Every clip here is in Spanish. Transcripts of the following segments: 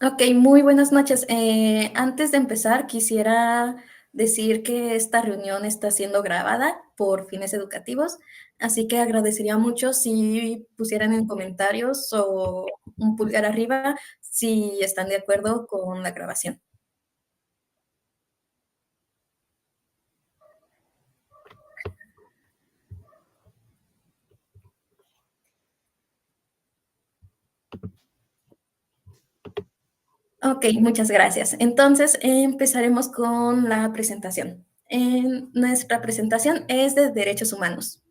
Ok, muy buenas noches. Antes de empezar, quisiera decir que esta reunión está siendo grabada por fines educativos, así que agradecería mucho si pusieran en comentarios o un pulgar arriba si están de acuerdo con la grabación. Ok, muchas gracias. Entonces, empezaremos con la presentación. Nuestra presentación es de derechos humanos.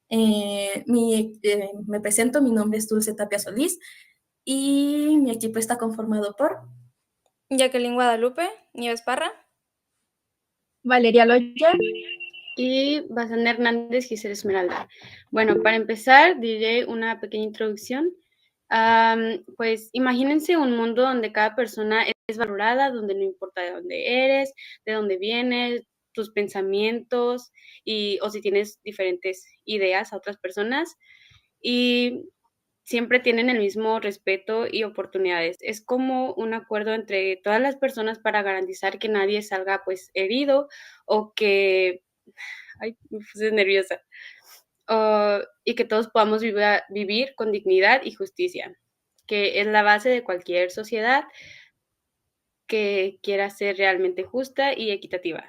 Me presento, mi nombre es Dulce Tapia Solís y mi equipo está conformado por... Jacqueline Guadalupe, Nieves Parra. Valeria Loya. Y Bazán Hernández, Gisela Esmeralda. Bueno, para empezar, diré una pequeña introducción. Pues imagínense un mundo donde cada persona es valorada, donde no importa de dónde eres, de dónde vienes, tus pensamientos o si tienes diferentes ideas a otras personas y siempre tienen el mismo respeto y oportunidades. Es como un acuerdo entre todas las personas para garantizar que nadie salga pues herido o que ay, me puse nerviosa, y que todos podamos vivir con dignidad y justicia, que es la base de cualquier sociedad que quiera ser realmente justa y equitativa.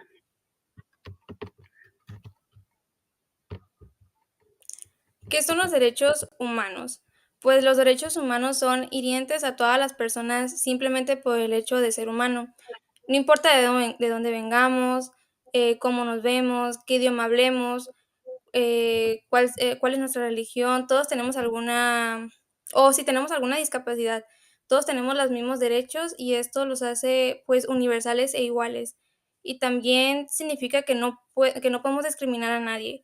¿Qué son los derechos humanos? Pues los derechos humanos son hirientes a todas las personas simplemente por el hecho de ser humano. No importa de dónde vengamos, cómo nos vemos, qué idioma hablemos, cuál es nuestra religión, todos tenemos alguna, o si tenemos alguna discapacidad, todos tenemos los mismos derechos y esto los hace pues universales e iguales. Y también significa que no podemos discriminar a nadie.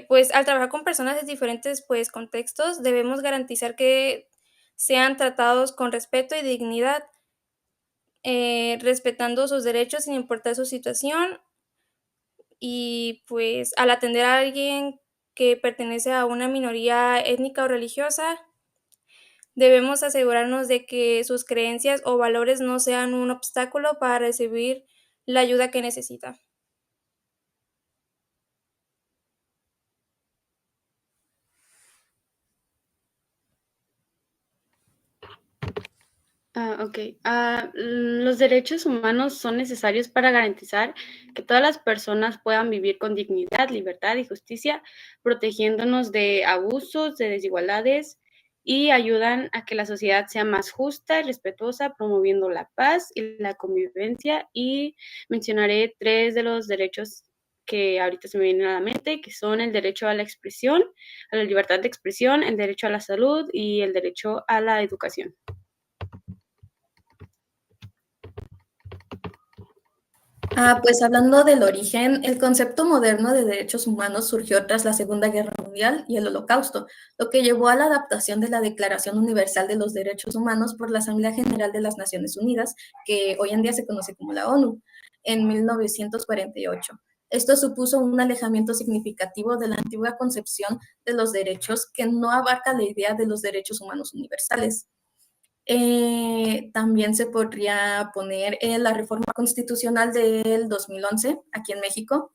Pues al trabajar con personas de diferentes pues contextos, debemos garantizar que sean tratados con respeto y dignidad, respetando sus derechos sin importar su situación. Y pues al atender a alguien que pertenece a una minoría étnica o religiosa, debemos asegurarnos de que sus creencias o valores no sean un obstáculo para recibir la ayuda que necesita. Ok. Los derechos humanos son necesarios para garantizar que todas las personas puedan vivir con dignidad, libertad y justicia, protegiéndonos de abusos, de desigualdades y ayudan a que la sociedad sea más justa y respetuosa, promoviendo la paz y la convivencia. Y mencionaré tres de los derechos que ahorita se me vienen a la mente, que son el derecho a la expresión, a la libertad de expresión, el derecho a la salud y el derecho a la educación. Pues hablando del origen, el concepto moderno de derechos humanos surgió tras la Segunda Guerra Mundial y el Holocausto, lo que llevó a la adaptación de la Declaración Universal de los Derechos Humanos por la Asamblea General de las Naciones Unidas, que hoy en día se conoce como la ONU, en 1948. Esto supuso un alejamiento significativo de la antigua concepción de los derechos que no abarca la idea de los derechos humanos universales. También se podría poner la reforma constitucional del 2011 aquí en México.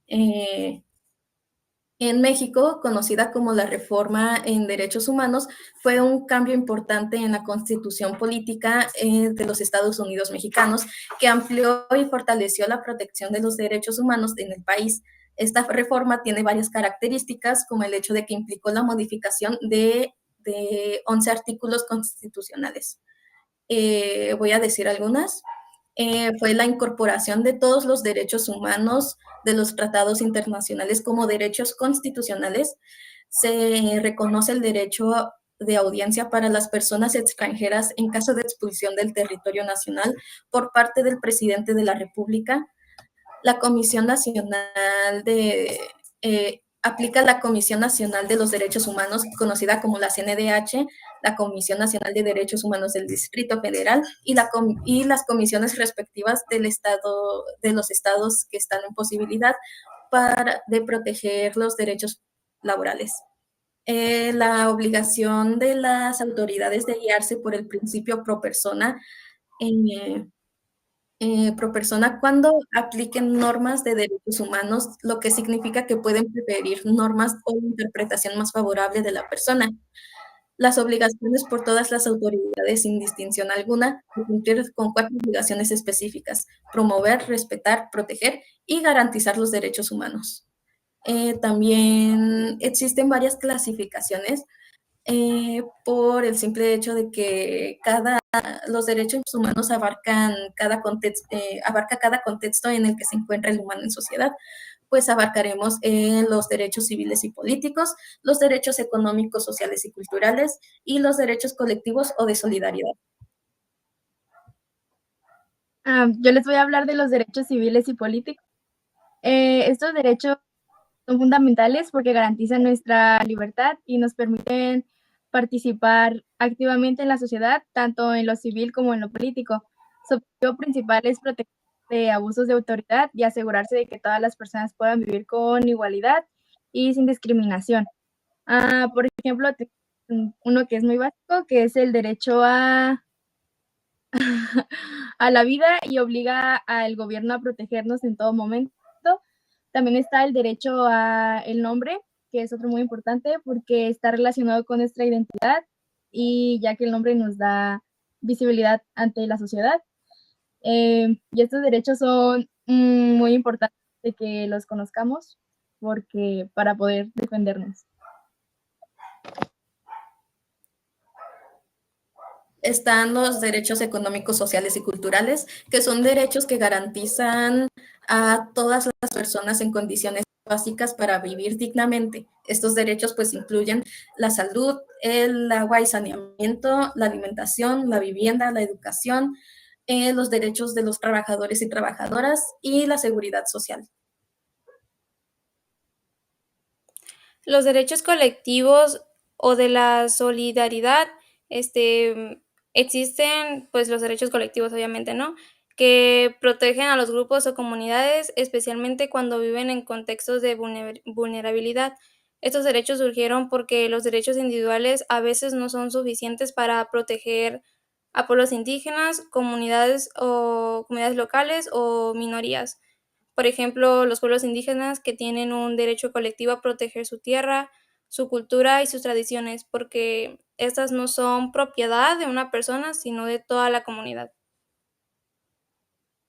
En México, conocida como la Reforma en Derechos Humanos, fue un cambio importante en la constitución política de los Estados Unidos mexicanos, que amplió y fortaleció la protección de los derechos humanos en el país. Esta reforma tiene varias características, como el hecho de que implicó la modificación de 11 artículos constitucionales. Voy a decir algunas. Fue la incorporación de todos los derechos humanos de los tratados internacionales como derechos constitucionales. Se reconoce el derecho de audiencia para las personas extranjeras en caso de expulsión del territorio nacional por parte del presidente de la República. La Comisión Nacional aplica la Comisión Nacional de los Derechos Humanos, conocida como la CNDH, la Comisión Nacional de Derechos Humanos del Distrito Federal y las comisiones respectivas de los estados que están en posibilidad de proteger los derechos laborales. La obligación de las autoridades de guiarse por el principio eh, pro persona cuando apliquen normas de derechos humanos, lo que significa que pueden preferir normas o interpretación más favorable de la persona. Las obligaciones por todas las autoridades sin distinción alguna de cumplir con 4 obligaciones específicas: promover, respetar, proteger y garantizar los derechos humanos. También existen varias clasificaciones por el simple hecho de que los derechos humanos abarca cada contexto en el que se encuentra el humano en sociedad. Pues abarcaremos los derechos civiles y políticos, los derechos económicos, sociales y culturales, y los derechos colectivos o de solidaridad. Yo les voy a hablar de los derechos civiles y políticos. Estos derechos son fundamentales porque garantizan nuestra libertad y nos permiten participar activamente en la sociedad, tanto en lo civil como en lo político. Su objetivo principal es proteger de abusos de autoridad y asegurarse de que todas las personas puedan vivir con igualdad y sin discriminación. Por ejemplo, uno que es muy básico, que es el derecho a a la vida y obliga al gobierno a protegernos en todo momento. También está el derecho a el nombre, que es otro muy importante porque está relacionado con nuestra identidad y ya que el nombre nos da visibilidad ante la sociedad. Y estos derechos son muy importantes de que los conozcamos porque para poder defendernos. Están los derechos económicos, sociales y culturales, que son derechos que garantizan a todas las personas en condiciones básicas para vivir dignamente. Estos derechos pues incluyen la salud, el agua y saneamiento, la alimentación, la vivienda, la educación, los derechos de los trabajadores y trabajadoras y la seguridad social. Los derechos colectivos o de la solidaridad, existen, pues, los derechos colectivos, obviamente, ¿no? Que protegen a los grupos o comunidades, especialmente cuando viven en contextos de vulnerabilidad. Estos derechos surgieron porque los derechos individuales a veces no son suficientes para proteger a pueblos indígenas, comunidades locales o minorías. Por ejemplo, los pueblos indígenas que tienen un derecho colectivo a proteger su tierra, su cultura y sus tradiciones, porque estas no son propiedad de una persona, sino de toda la comunidad.